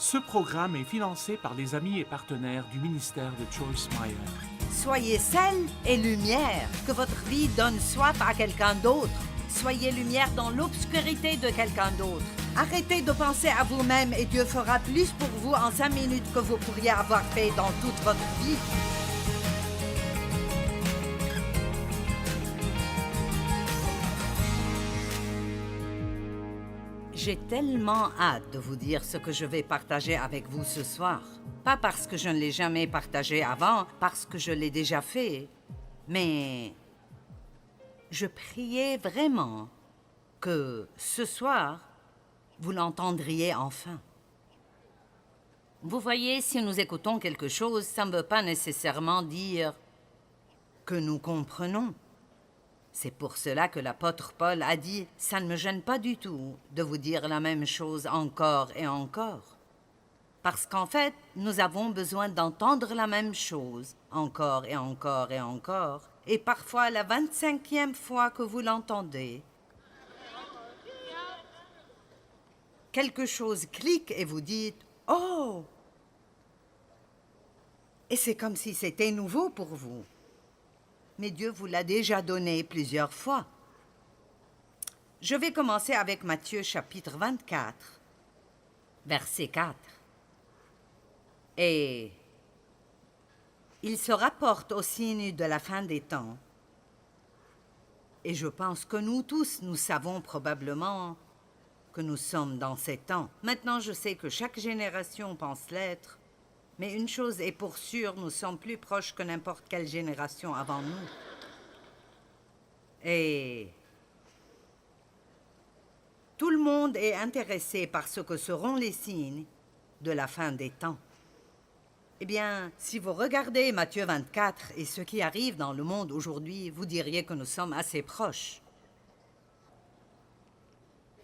Ce programme est financé par les amis et partenaires du ministère de Joyce Meyer. Soyez sel et lumière, que votre vie donne soif à quelqu'un d'autre. Soyez lumière dans l'obscurité de quelqu'un d'autre. Arrêtez de penser à vous-même et Dieu fera plus pour vous en 5 minutes que vous pourriez avoir fait dans toute votre vie. J'ai tellement hâte de vous dire ce que je vais partager avec vous ce soir. Pas parce que je ne l'ai jamais partagé avant, parce que je l'ai déjà fait, mais je priais vraiment que ce soir, vous l'entendriez enfin. Vous voyez, si nous écoutons quelque chose, ça ne veut pas nécessairement dire que nous comprenons. C'est pour cela que l'apôtre Paul a dit « Ça ne me gêne pas du tout de vous dire la même chose encore et encore. » Parce qu'en fait, nous avons besoin d'entendre la même chose encore et encore et encore. Et parfois, la 25e fois que vous l'entendez, quelque chose clique et vous dites « Oh !» Et c'est comme si c'était nouveau pour vous. Mais Dieu vous l'a déjà donné plusieurs fois. Je vais commencer avec Matthieu chapitre 24, verset 4. Et il se rapporte au signe de la fin des temps. Et je pense que nous tous, nous savons probablement que nous sommes dans ces temps. Maintenant, je sais que chaque génération pense l'être, mais une chose est pour sûr, nous sommes plus proches que n'importe quelle génération avant nous. Et tout le monde est intéressé par ce que seront les signes de la fin des temps. Eh bien, si vous regardez Matthieu 24 et ce qui arrive dans le monde aujourd'hui, vous diriez que nous sommes assez proches.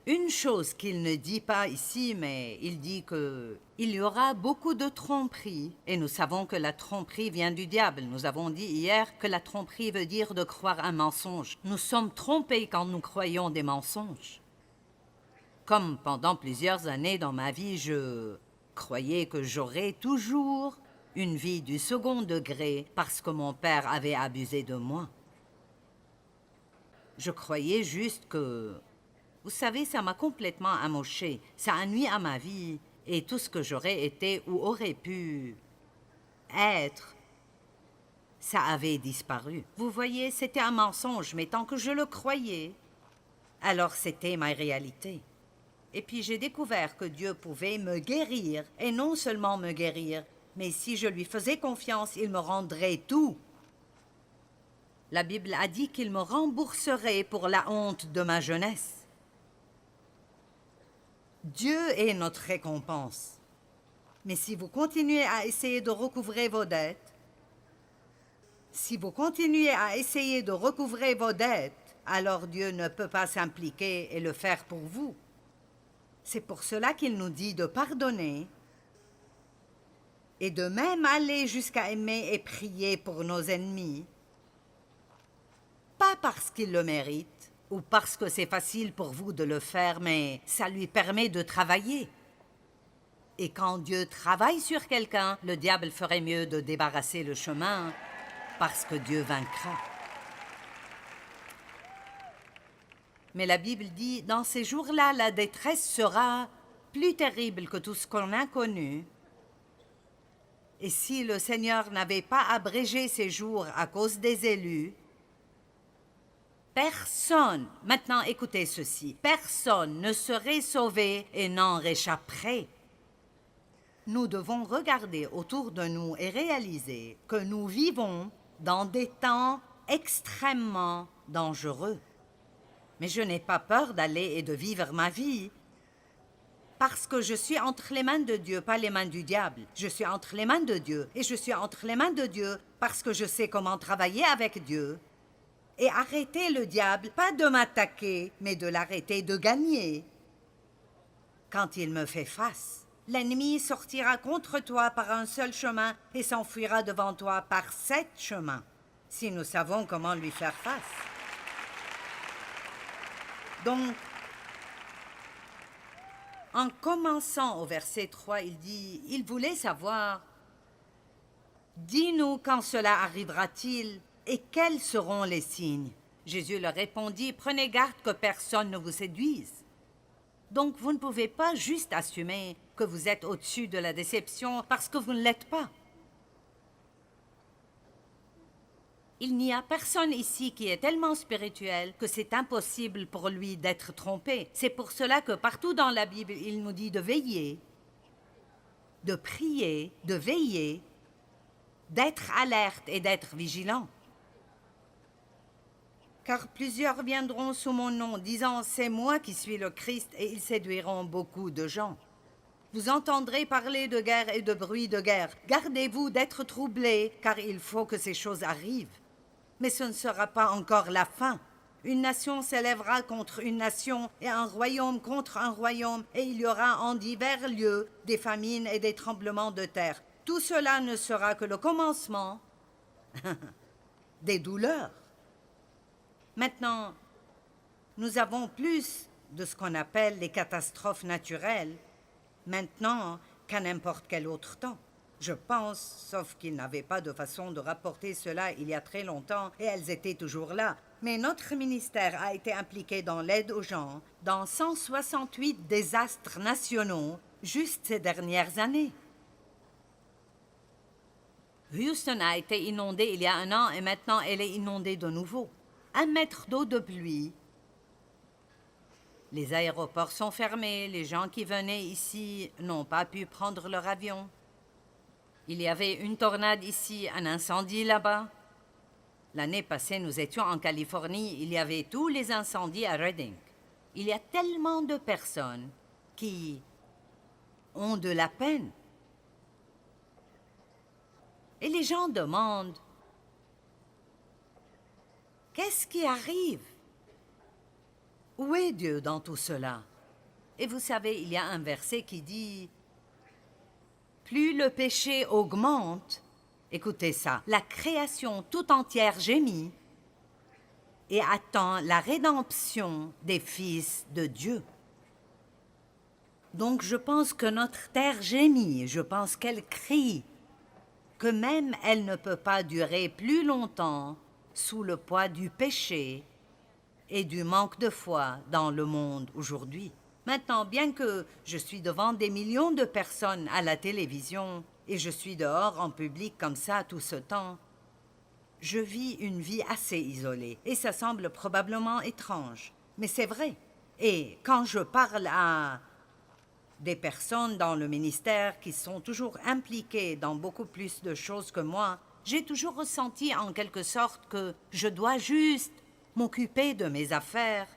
Une chose qu'il ne dit pas ici, mais il dit qu'il y aura beaucoup de tromperies. Et nous savons que la tromperie vient du diable. Nous avons dit hier que la tromperie veut dire de croire un mensonge. Nous sommes trompés quand nous croyons des mensonges. Comme pendant plusieurs années dans ma vie, je croyais que j'aurais toujours une vie du second degré parce que mon père avait abusé de moi. Je croyais juste que... Vous savez, ça m'a complètement amoché. Ça a nui à ma vie et tout ce que j'aurais été ou aurais pu être, ça avait disparu. Vous voyez, c'était un mensonge, mais tant que je le croyais, alors c'était ma réalité. Et puis j'ai découvert que Dieu pouvait me guérir, et non seulement me guérir, mais si je lui faisais confiance, il me rendrait tout. La Bible a dit qu'il me rembourserait pour la honte de ma jeunesse. Dieu est notre récompense. Mais si vous continuez à essayer de recouvrer vos dettes, alors Dieu ne peut pas s'impliquer et le faire pour vous. C'est pour cela qu'il nous dit de pardonner et de même aller jusqu'à aimer et prier pour nos ennemis, pas parce qu'ils le méritent, ou parce que c'est facile pour vous de le faire, mais ça lui permet de travailler. Et quand Dieu travaille sur quelqu'un, le diable ferait mieux de débarrasser le chemin, parce que Dieu vaincra. Mais la Bible dit, dans ces jours-là, la détresse sera plus terrible que tout ce qu'on a connu. Et si le Seigneur n'avait pas abrégé ces jours à cause des élus, personne, maintenant écoutez ceci, personne ne serait sauvé et n'en réchapperait. Nous devons regarder autour de nous et réaliser que nous vivons dans des temps extrêmement dangereux. Mais je n'ai pas peur d'aller et de vivre ma vie parce que je suis entre les mains de Dieu, pas les mains du diable. Je suis entre les mains de Dieu et je suis entre les mains de Dieu parce que je sais comment travailler avec Dieu. Et arrêter le diable, pas de m'attaquer, mais de l'arrêter de gagner. Quand il me fait face, l'ennemi sortira contre toi par un seul chemin et s'enfuira devant toi par 7 chemins, si nous savons comment lui faire face. Donc, En commençant au verset 3, il dit, il voulait savoir, dis-nous quand cela arrivera-t-il et quels seront les signes. Jésus leur répondit, prenez garde que personne ne vous séduise. Donc vous ne pouvez pas juste assumer que vous êtes au-dessus de la déception parce que vous ne l'êtes pas. Il n'y a personne ici qui est tellement spirituel que c'est impossible pour lui d'être trompé. C'est pour cela que partout dans la Bible, il nous dit de veiller, de prier, de veiller, d'être alerte et d'être vigilant. Car plusieurs viendront sous mon nom, disant « C'est moi qui suis le Christ » et ils séduiront beaucoup de gens. Vous entendrez parler de guerre et de bruit de guerre. Gardez-vous d'être troublés, car il faut que ces choses arrivent. Mais ce ne sera pas encore la fin. Une nation s'élèvera contre une nation et un royaume contre un royaume, et il y aura en divers lieux des famines et des tremblements de terre. Tout cela ne sera que le commencement des douleurs. Maintenant, nous avons plus de ce qu'on appelle les catastrophes naturelles maintenant qu'à n'importe quel autre temps. Je pense, sauf qu'ils n'avaient pas de façon de rapporter cela il y a très longtemps et elles étaient toujours là. Mais notre ministère a été impliqué dans l'aide aux gens dans 168 désastres nationaux juste ces dernières années. Houston a été inondée il y a un an et maintenant elle est inondée de nouveau. 1 mètre d'eau de pluie. Les aéroports sont fermés, les gens qui venaient ici n'ont pas pu prendre leur avion. Il y avait une tornade ici, un incendie là-bas. L'année passée, nous étions en Californie, il y avait tous les incendies à Redding. Il y a tellement de personnes qui ont de la peine. Et les gens demandent, qu'est-ce qui arrive? Où est Dieu dans tout cela? Et vous savez, il y a un verset qui dit, plus le péché augmente, écoutez ça, la création tout entière gémit et attend la rédemption des fils de Dieu. Donc je pense que notre terre gémit, je pense qu'elle crie, que même elle ne peut pas durer plus longtemps sous le poids du péché et du manque de foi dans le monde aujourd'hui. Maintenant, bien que je suis devant des millions de personnes à la télévision et je suis dehors en public comme ça tout ce temps, je vis une vie assez isolée et ça semble probablement étrange, mais c'est vrai. Et quand je parle à des personnes dans le ministère qui sont toujours impliquées dans beaucoup plus de choses que moi, j'ai toujours ressenti en quelque sorte que je dois juste m'occuper de mes affaires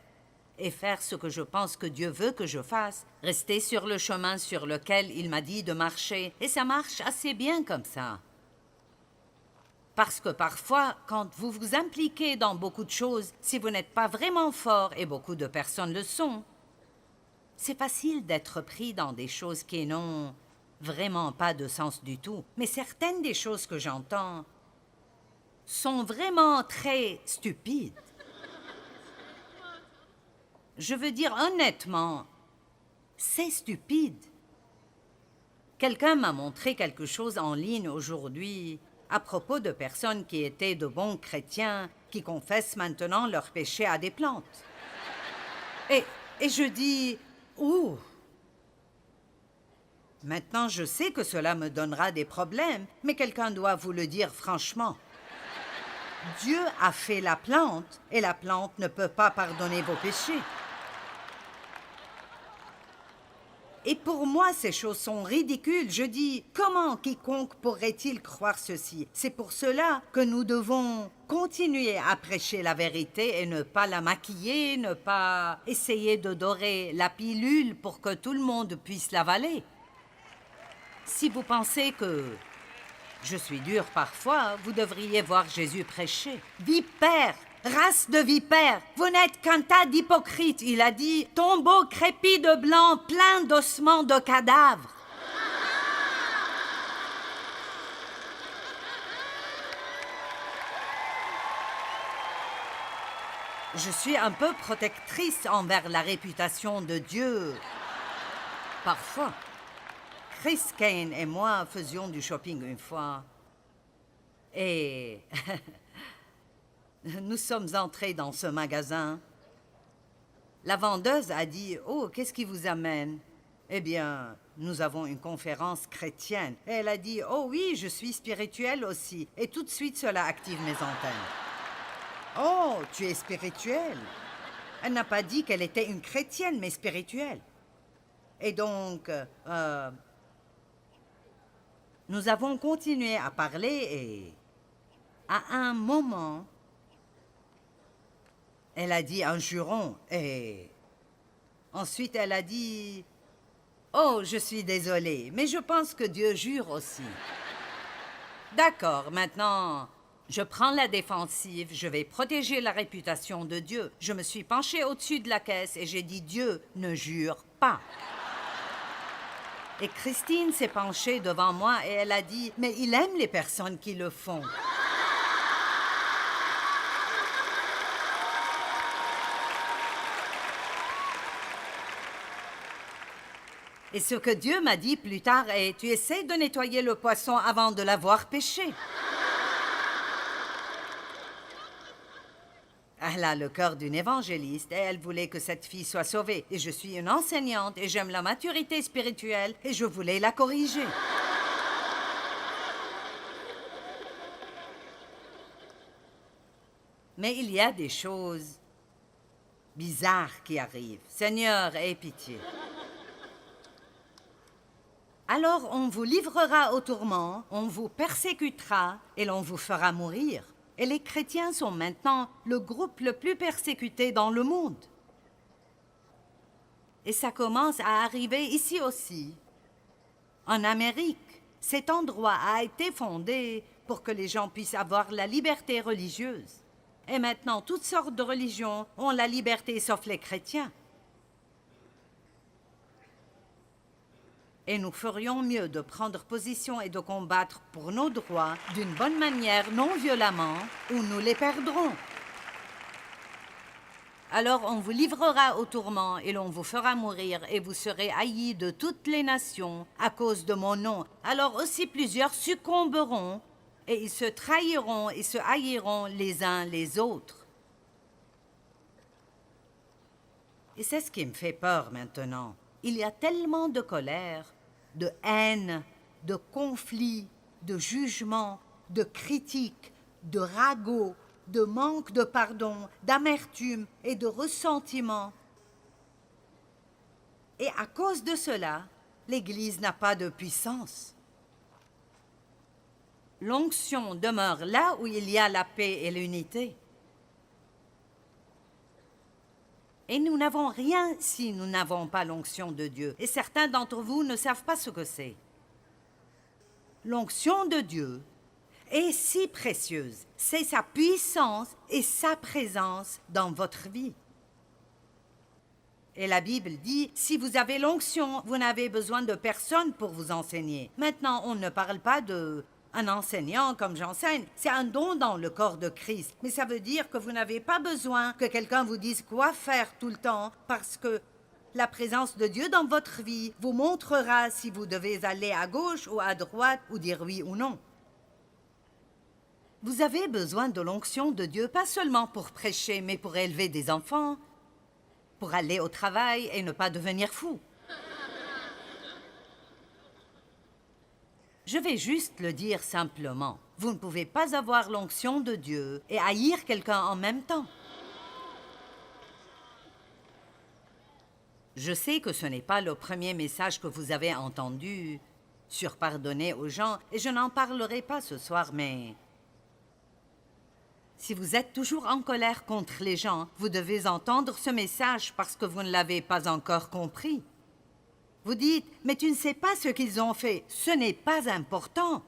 et faire ce que je pense que Dieu veut que je fasse, rester sur le chemin sur lequel il m'a dit de marcher, et ça marche assez bien comme ça. Parce que parfois, quand vous vous impliquez dans beaucoup de choses, si vous n'êtes pas vraiment fort, et beaucoup de personnes le sont, c'est facile d'être pris dans des choses qui n'ont vraiment pas de sens du tout. Mais certaines des choses que j'entends sont vraiment très stupides. Je veux dire honnêtement, c'est stupide. Quelqu'un m'a montré quelque chose en ligne aujourd'hui à propos de personnes qui étaient de bons chrétiens qui confessent maintenant leurs péchés à des plantes. Et je dis, ouh! Maintenant, je sais que cela me donnera des problèmes, mais quelqu'un doit vous le dire franchement. Dieu a fait la plante et la plante ne peut pas pardonner vos péchés. Et pour moi, ces choses sont ridicules. Je dis, comment quiconque pourrait-il croire ceci? C'est pour cela que nous devons continuer à prêcher la vérité et ne pas la maquiller, ne pas essayer de dorer la pilule pour que tout le monde puisse l'avaler. Si vous pensez que je suis dur parfois, vous devriez voir Jésus prêcher. Vipère! Race de vipères, vous n'êtes qu'un tas d'hypocrites, il a dit, tombeau crépi de blanc, plein d'ossements de cadavres. Je suis un peu protectrice envers la réputation de Dieu. Parfois. Chris Kane et moi faisions du shopping une fois. Et nous sommes entrés dans ce magasin. La vendeuse a dit « Oh, qu'est-ce qui vous amène ?» Eh bien, nous avons une conférence chrétienne. Et elle a dit « Oh oui, je suis spirituelle aussi. » Et tout de suite, cela active mes antennes. « Oh, tu es spirituelle ?» Elle n'a pas dit qu'elle était une chrétienne, mais spirituelle. Et donc, nous avons continué à parler et à un moment, elle a dit un juron et ensuite elle a dit « Oh, je suis désolée, mais je pense que Dieu jure aussi. » D'accord, maintenant, je prends la défensive, je vais protéger la réputation de Dieu. Je me suis penchée au-dessus de la caisse et j'ai dit « Dieu ne jure pas. » Et Christine s'est penchée devant moi et elle a dit « Mais il aime les personnes qui le font. » Et ce que Dieu m'a dit plus tard est « Tu essaies de nettoyer le poisson avant de l'avoir pêché. » Elle a le cœur d'une évangéliste et elle voulait que cette fille soit sauvée. Et je suis une enseignante et j'aime la maturité spirituelle et je voulais la corriger. Mais il y a des choses bizarres qui arrivent. Seigneur, aie pitié. Alors on vous livrera au tourment, on vous persécutera et l'on vous fera mourir. Et les chrétiens sont maintenant le groupe le plus persécuté dans le monde. Et ça commence à arriver ici aussi. En Amérique, cet endroit a été fondé pour que les gens puissent avoir la liberté religieuse. Et maintenant, toutes sortes de religions ont la liberté sauf les chrétiens. Et nous ferions mieux de prendre position et de combattre pour nos droits d'une bonne manière, non violemment, ou nous les perdrons. Alors on vous livrera au tourment et l'on vous fera mourir et vous serez haïs de toutes les nations à cause de mon nom. Alors aussi plusieurs succomberont et ils se trahiront et se haïront les uns les autres. Et c'est ce qui me fait peur maintenant. Il y a tellement de colère, de haine, de conflit, de jugement, de critique, de ragot, de manque de pardon, d'amertume et de ressentiment. Et à cause de cela, l'Église n'a pas de puissance. L'onction demeure là où il y a la paix et l'unité. Et nous n'avons rien si nous n'avons pas l'onction de Dieu. Et certains d'entre vous ne savent pas ce que c'est. L'onction de Dieu est si précieuse. C'est sa puissance et sa présence dans votre vie. Et la Bible dit, si vous avez l'onction, vous n'avez besoin de personne pour vous enseigner. Maintenant, on ne parle pas d'un enseignant comme j'enseigne. C'est un don dans le corps de Christ. Mais ça veut dire que vous n'avez pas besoin que quelqu'un vous dise quoi faire tout le temps parce que la présence de Dieu dans votre vie vous montrera si vous devez aller à gauche ou à droite ou dire oui ou non. Vous avez besoin de l'onction de Dieu, pas seulement pour prêcher, mais pour élever des enfants, pour aller au travail et ne pas devenir fou. Je vais juste le dire simplement. Vous ne pouvez pas avoir l'onction de Dieu et haïr quelqu'un en même temps. Je sais que ce n'est pas le premier message que vous avez entendu sur pardonner aux gens, et je n'en parlerai pas ce soir, mais si vous êtes toujours en colère contre les gens, vous devez entendre ce message parce que vous ne l'avez pas encore compris. Vous dites, mais tu ne sais pas ce qu'ils ont fait. Ce n'est pas important.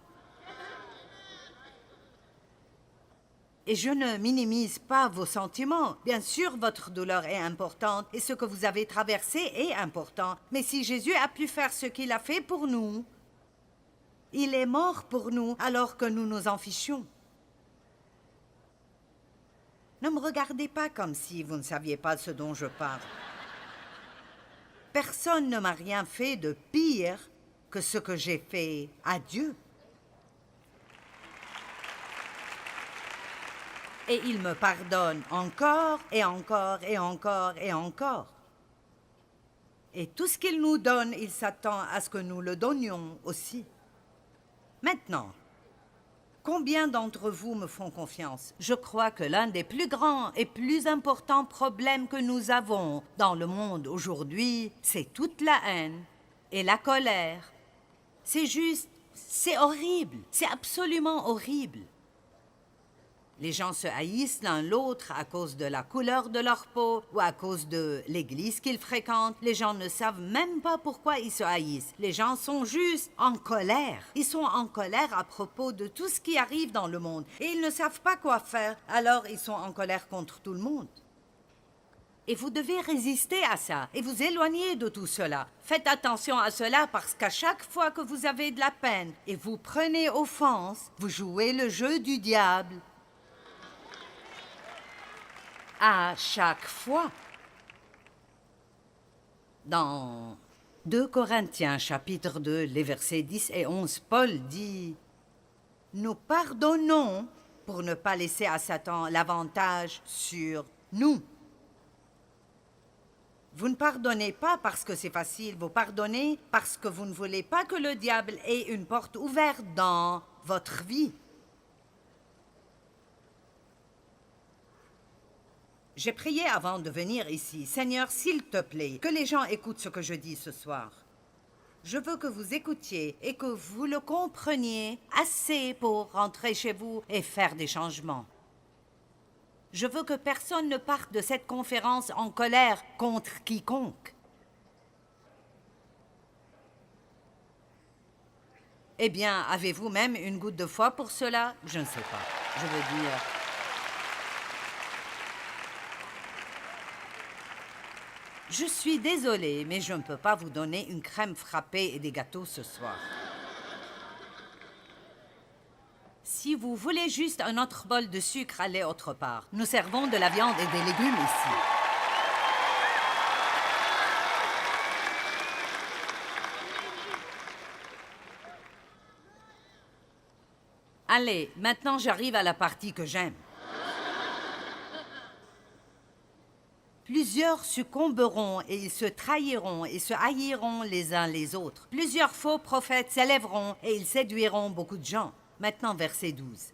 Et je ne minimise pas vos sentiments. Bien sûr, votre douleur est importante et ce que vous avez traversé est important. Mais si Jésus a pu faire ce qu'il a fait pour nous, il est mort pour nous alors que nous nous en fichions. Ne me regardez pas comme si vous ne saviez pas ce dont je parle. personne ne m'a rien fait de pire que ce que j'ai fait à Dieu. Et il me pardonne encore et encore et encore et encore. Et tout ce qu'il nous donne, il s'attend à ce que nous le donnions aussi. Maintenant, combien d'entre vous me font confiance? Je crois que l'un des plus grands et plus importants problèmes que nous avons dans le monde aujourd'hui, c'est toute la haine et la colère. C'est horrible, c'est absolument horrible. Les gens se haïssent l'un l'autre à cause de la couleur de leur peau ou à cause de l'église qu'ils fréquentent. Les gens ne savent même pas pourquoi ils se haïssent. Les gens sont juste en colère. Ils sont en colère à propos de tout ce qui arrive dans le monde. Et ils ne savent pas quoi faire, alors ils sont en colère contre tout le monde. Et vous devez résister à ça et vous éloigner de tout cela. Faites attention à cela parce qu'à chaque fois que vous avez de la peine et vous prenez offense, vous jouez le jeu du diable. À chaque fois. Dans 2 Corinthiens, chapitre 2, les versets 10 et 11, Paul dit « Nous pardonnons pour ne pas laisser à Satan l'avantage sur nous. » Vous ne pardonnez pas parce que c'est facile, vous pardonnez parce que vous ne voulez pas que le diable ait une porte ouverte dans votre vie. J'ai prié avant de venir ici. Seigneur, s'il te plaît, que les gens écoutent ce que je dis ce soir. Je veux que vous écoutiez et que vous le compreniez assez pour rentrer chez vous et faire des changements. Je veux que personne ne parte de cette conférence en colère contre quiconque. Eh bien, avez-vous même une goutte de foi pour cela? Je ne sais pas. Je veux dire... Je suis désolée, mais je ne peux pas vous donner une crème frappée et des gâteaux ce soir. Si vous voulez juste un autre bol de sucre, allez autre part. Nous servons de la viande et des légumes ici. Allez, maintenant j'arrive à la partie que j'aime. Plusieurs succomberont et ils se trahiront et se haïront les uns les autres. Plusieurs faux prophètes s'élèveront et ils séduiront beaucoup de gens. Maintenant, verset 12.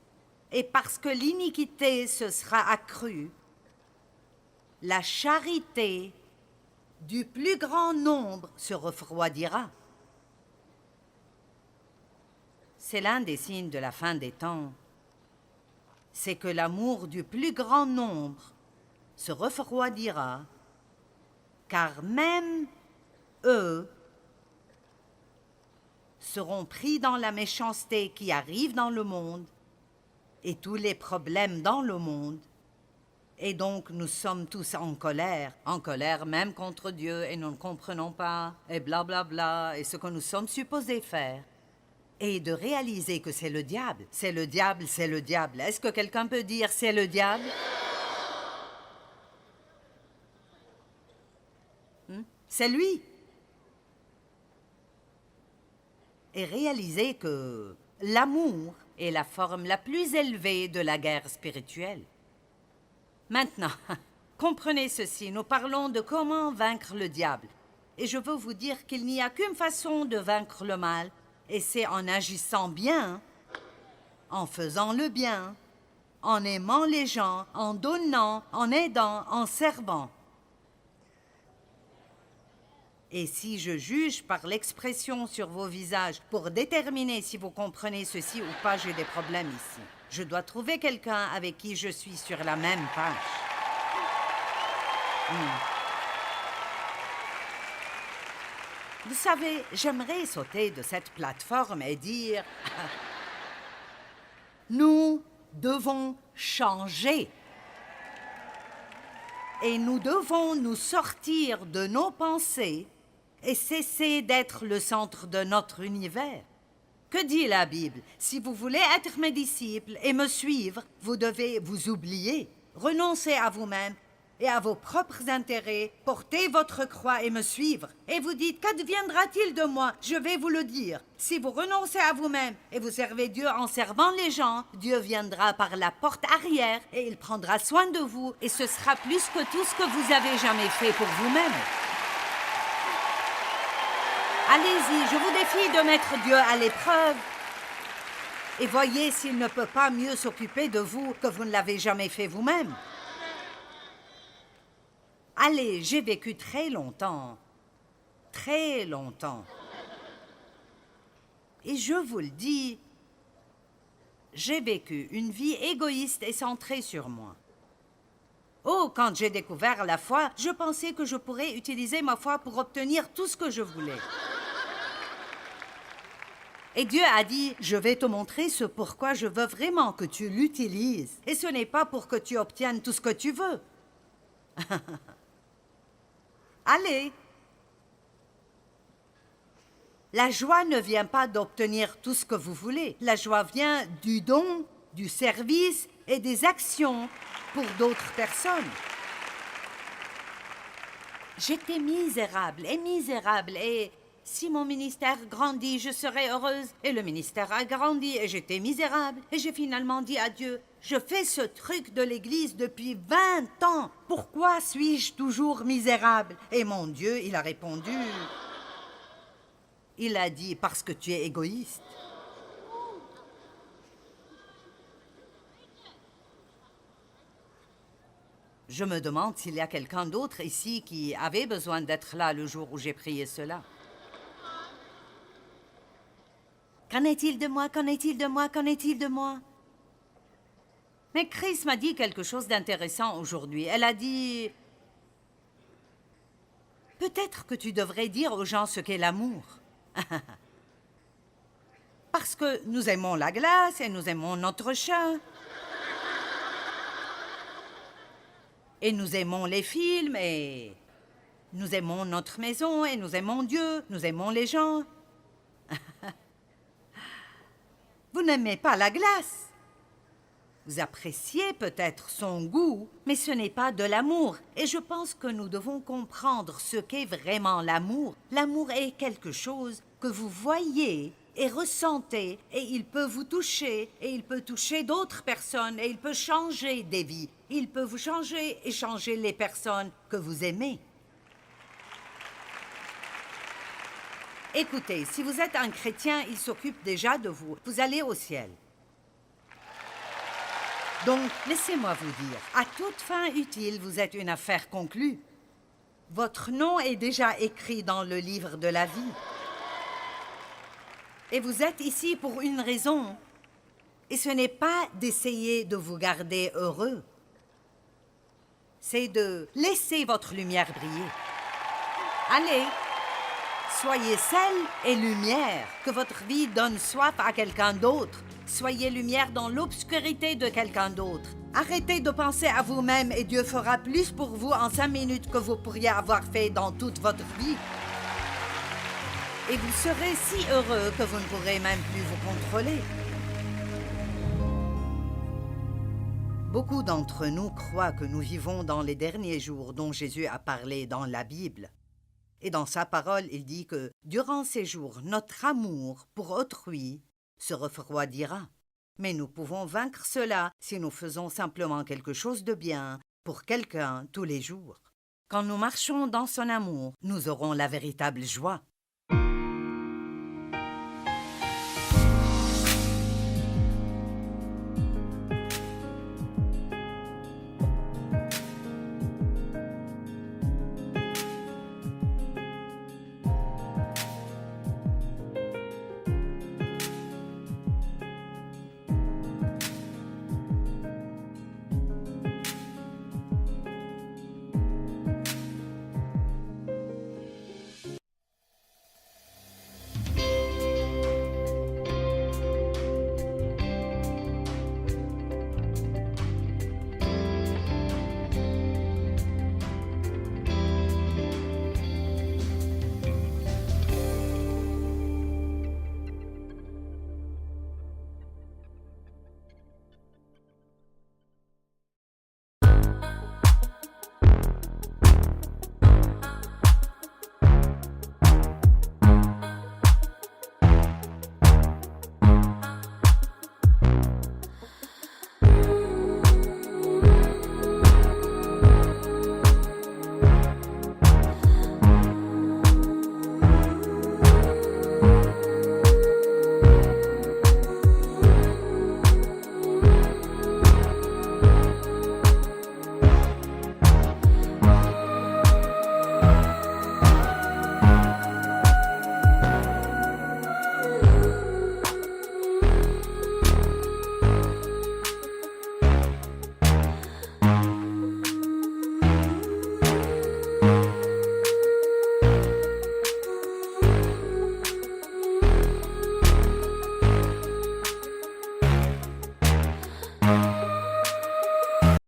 Et parce que l'iniquité se sera accrue, la charité du plus grand nombre se refroidira. C'est l'un des signes de la fin des temps. C'est que l'amour du plus grand nombre se refroidira, car même eux seront pris dans la méchanceté qui arrive dans le monde et tous les problèmes dans le monde, et donc nous sommes tous en colère même contre Dieu, et nous ne comprenons pas, et blablabla, bla bla, et ce que nous sommes supposés faire. Et de réaliser que c'est le diable, c'est le diable, c'est le diable. Est-ce que quelqu'un peut dire c'est le diable? C'est lui. Et réaliser que l'amour est la forme la plus élevée de la guerre spirituelle. Maintenant, comprenez ceci, nous parlons de comment vaincre le diable. Et je veux vous dire qu'il n'y a qu'une façon de vaincre le mal, et c'est en agissant bien, en faisant le bien, en aimant les gens, en donnant, en aidant, en servant. Et si je juge par l'expression sur vos visages pour déterminer si vous comprenez ceci ou pas, j'ai des problèmes ici. Je dois trouver quelqu'un avec qui je suis sur la même page. Vous savez, j'aimerais sauter de cette plateforme et dire « Nous devons changer. Et nous devons nous sortir de nos pensées et cesser d'être le centre de notre univers. » Que dit la Bible? Si vous voulez être mes disciples et me suivre, vous devez vous oublier, renoncer à vous-même et à vos propres intérêts, portez votre croix et me suivre. Et vous dites, qu'adviendra-t-il de moi? Je vais vous le dire. Si vous renoncez à vous-même et vous servez Dieu en servant les gens, Dieu viendra par la porte arrière et il prendra soin de vous et ce sera plus que tout ce que vous avez jamais fait pour vous-même. Allez-y, je vous défie de mettre Dieu à l'épreuve. Et voyez s'il ne peut pas mieux s'occuper de vous que vous ne l'avez jamais fait vous-même. Allez, j'ai vécu très longtemps. Très longtemps. Et je vous le dis, j'ai vécu une vie égoïste et centrée sur moi. Oh, quand j'ai découvert la foi, je pensais que je pourrais utiliser ma foi pour obtenir tout ce que je voulais. Et Dieu a dit, je vais te montrer ce pourquoi je veux vraiment que tu l'utilises. Et ce n'est pas pour que tu obtiennes tout ce que tu veux. Allez. La joie ne vient pas d'obtenir tout ce que vous voulez. La joie vient du don, du service et des actions pour d'autres personnes. J'étais misérable et si mon ministère grandit, je serai heureuse. Et le ministère a grandi et j'étais misérable. Et j'ai finalement dit à Dieu, je fais ce truc de l'Église depuis 20 ans. Pourquoi suis-je toujours misérable? Et mon Dieu, il a répondu, il a dit, parce que tu es égoïste. Je me demande s'il y a quelqu'un d'autre ici qui avait besoin d'être là le jour où j'ai prié cela. Qu'en est-il de moi? Qu'en est-il de moi? Qu'en est-il de moi? Mais Chris m'a dit quelque chose d'intéressant aujourd'hui. Elle a dit, peut-être que tu devrais dire aux gens ce qu'est l'amour. Parce que nous aimons la glace et nous aimons notre chat. Et nous aimons les films et nous aimons notre maison et nous aimons Dieu, nous aimons les gens. Vous n'aimez pas la glace. Vous appréciez peut-être son goût, mais ce n'est pas de l'amour. Et je pense que nous devons comprendre ce qu'est vraiment l'amour. L'amour est quelque chose que vous voyez et ressentez, et il peut vous toucher, et il peut toucher d'autres personnes, et il peut changer des vies. Il peut vous changer et changer les personnes que vous aimez. Écoutez, si vous êtes un chrétien, il s'occupe déjà de vous. Vous allez au ciel. Donc, laissez-moi vous dire, à toute fin utile, vous êtes une affaire conclue. Votre nom est déjà écrit dans le livre de la vie. Et vous êtes ici pour une raison. Et ce n'est pas d'essayer de vous garder heureux. C'est de laisser votre lumière briller. Allez, soyez sel et lumière, que votre vie donne soif à quelqu'un d'autre. Soyez lumière dans l'obscurité de quelqu'un d'autre. Arrêtez de penser à vous-même et Dieu fera plus pour vous en 5 minutes que vous pourriez avoir fait dans toute votre vie. Et vous serez si heureux que vous ne pourrez même plus vous contrôler. Beaucoup d'entre nous croient que nous vivons dans les derniers jours dont Jésus a parlé dans la Bible. Et dans sa parole, il dit que durant ces jours, notre amour pour autrui se refroidira. Mais nous pouvons vaincre cela si nous faisons simplement quelque chose de bien pour quelqu'un tous les jours. Quand nous marchons dans son amour, nous aurons la véritable joie.